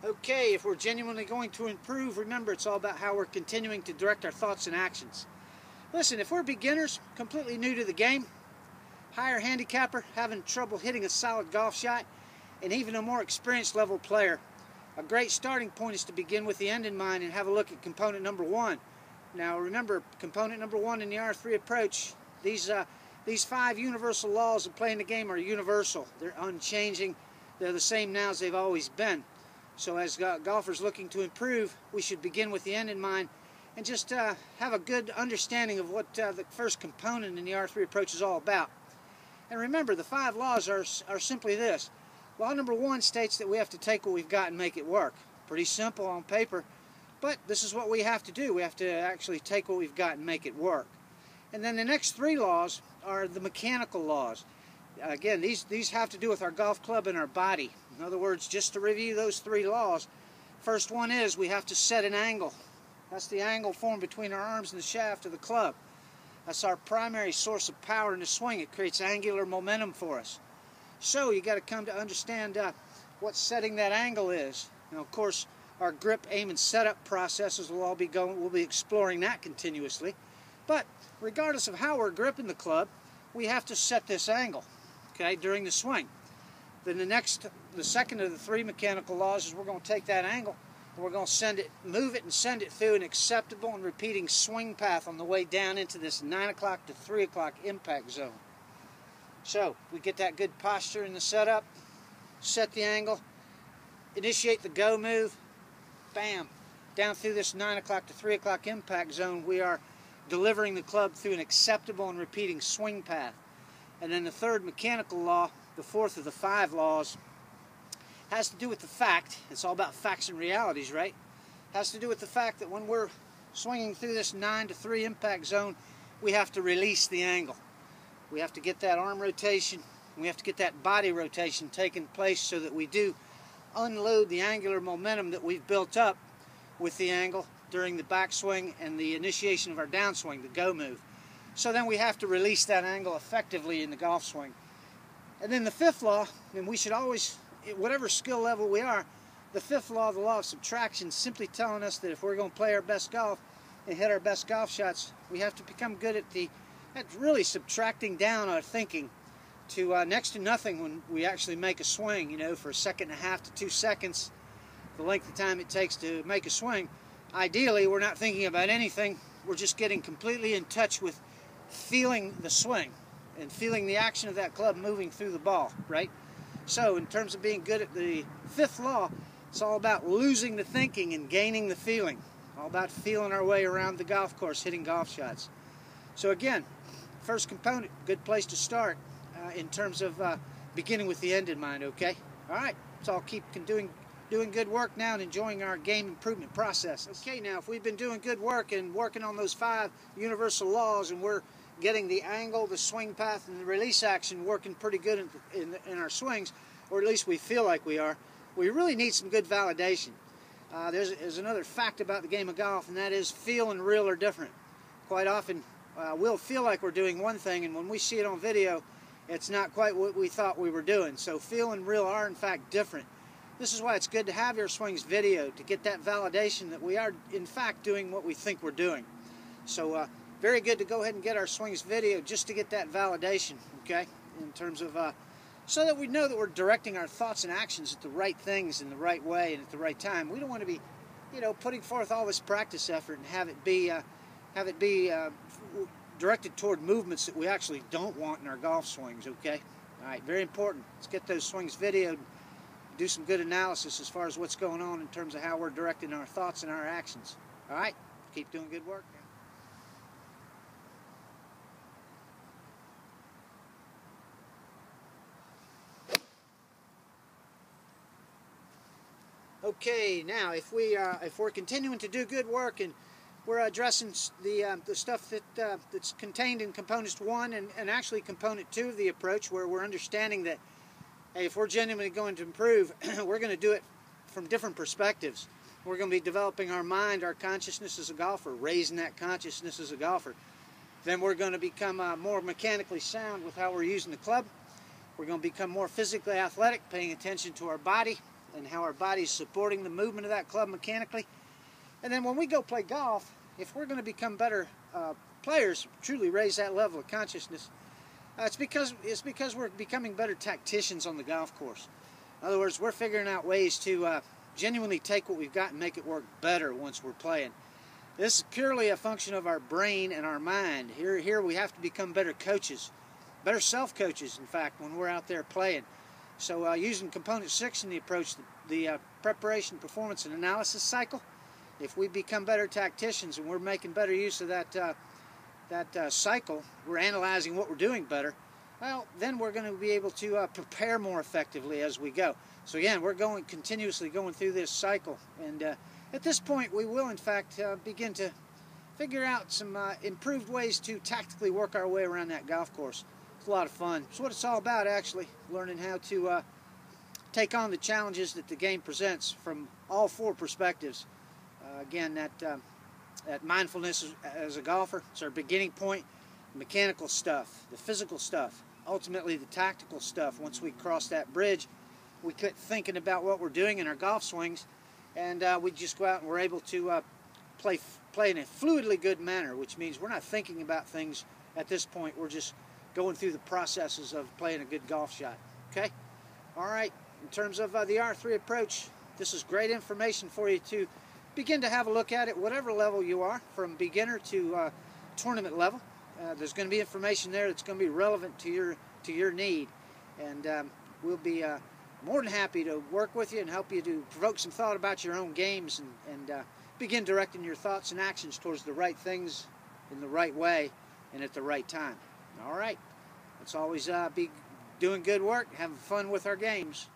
Okay, if we're genuinely going to improve, remember it's all about how we're continuing to direct our thoughts and actions. Listen, if we're beginners, completely new to the game, higher handicapper, having trouble hitting a solid golf shot, and even a more experienced level player, a great starting point is to begin with the end in mind and have a look at component number one. Now remember, component number one in the R3 approach, these 5 universal laws of playing the game are universal. They're unchanging. They're the same now as they've always been. So as golfers looking to improve, we should begin with the end in mind and just have a good understanding of what the first component in the R3 approach is all about. And remember, the 5 laws are simply this. Law number 1 states that we have to take what we've got and make it work. Pretty simple on paper, but this is what we have to do. We have to actually take what we've got and make it work. And then the next 3 laws are the mechanical laws. Again, these have to do with our golf club and our body. In other words, just to review those 3 laws, first one is we have to set an angle. That's the angle formed between our arms and the shaft of the club. That's our primary source of power in the swing. It creates angular momentum for us. So you got to come to understand what setting that angle is. Now, of course, our grip, aim, and setup processes will all be going. We'll be exploring that continuously. But regardless of how we're gripping the club, we have to set this angle, okay, during the swing. Then the second of the 3 mechanical laws is we're going to take that angle and we're going to move it and send it through an acceptable and repeating swing path on the way down into this 9 o'clock to 3 o'clock impact zone. So we get that good posture in the setup, set the angle, initiate the go move, bam, down through this 9 o'clock to 3 o'clock impact zone. We are delivering the club through an acceptable and repeating swing path. And then the 3rd mechanical law, the 4th of the 5 laws, has to do with the fact, it's all about facts and realities, right? Has to do with the fact that when we're swinging through this 9 to 3 impact zone, we have to release the angle. We have to get that arm rotation, we have to get that body rotation taking place so that we do unload the angular momentum that we've built up with the angle during the backswing and the initiation of our downswing, the go move. So then we have to release that angle effectively in the golf swing. And then the 5th law, and we should always, whatever skill level we are, the 5th law, the law of subtraction, simply telling us that if we're going to play our best golf and hit our best golf shots, we have to become good at really subtracting down our thinking to next to nothing when we actually make a swing, you know, for 1.5 seconds to 2 seconds, the length of time it takes to make a swing. Ideally, we're not thinking about anything. We're just getting completely in touch with feeling the swing and feeling the action of that club moving through the ball, right? So in terms of being good at the 5th law, it's all about losing the thinking and gaining the feeling. All about feeling our way around the golf course, hitting golf shots. So again, first component, good place to start in terms of beginning with the end in mind, okay? All right, so I'll keep doing good work now and enjoying our game improvement process. Okay, now if we've been doing good work and working on those 5 universal laws and we're getting the angle, the swing path, and the release action working pretty good in our swings, or at least we feel like we are, we really need some good validation. There's another fact about the game of golf, and that is feel and real are different. Quite often we'll feel like we're doing one thing, and when we see it on video, it's not quite what we thought we were doing. So feel and real are in fact different. This is why it's good to have your swings videoed, to get that validation that we are in fact doing what we think we're doing. So very good to go ahead and get our swings videoed just to get that validation, okay, in terms of so that we know that we're directing our thoughts and actions at the right things in the right way and at the right time. We don't want to be, you know, putting forth all this practice effort and have it be directed toward movements that we actually don't want in our golf swings, okay? All right, very important. Let's get those swings videoed, do some good analysis as far as what's going on in terms of how we're directing our thoughts and our actions. All right, keep doing good work. Okay, now if we're continuing to do good work and we're addressing the stuff that's contained in components 1 and actually component 2 of the approach, where we're understanding that, hey, if we're genuinely going to improve, we're going to do it from different perspectives. We're going to be developing our mind, our consciousness as a golfer, raising that consciousness as a golfer. Then we're going to become more mechanically sound with how we're using the club. We're going to become more physically athletic, paying attention to our body, and how our body's supporting the movement of that club mechanically. And then when we go play golf, if we're going to become better players, truly raise that level of consciousness, it's because we're becoming better tacticians on the golf course. In other words, we're figuring out ways to genuinely take what we've got and make it work better once we're playing. This is purely a function of our brain and our mind. Here we have to become better coaches, better self-coaches, in fact, when we're out there playing. So using component 6 in the approach, the preparation, performance, and analysis cycle, if we become better tacticians and we're making better use of that cycle, we're analyzing what we're doing better, well, then we're going to be able to prepare more effectively as we go. So again, we're continuously going through this cycle, and at this point we will in fact begin to figure out some improved ways to tactically work our way around that golf course. It's a lot of fun. It's what it's all about, actually, learning how to take on the challenges that the game presents from all 4 perspectives. Again, that mindfulness as a golfer, it's our beginning point. Mechanical stuff, the physical stuff, ultimately the tactical stuff. Once we cross that bridge, we quit thinking about what we're doing in our golf swings, and we just go out and we're able to play in a fluidly good manner, which means we're not thinking about things at this point. We're just going through the processes of playing a good golf shot. Okay? All right. In terms of the R3 approach, this is great information for you to begin to have a look at it, whatever level you are, from beginner to tournament level. There's going to be information there that's going to be relevant to your need, and we'll be more than happy to work with you and help you to provoke some thought about your own games and begin directing your thoughts and actions towards the right things in the right way and at the right time. All right. Let's always be doing good work, having fun with our games.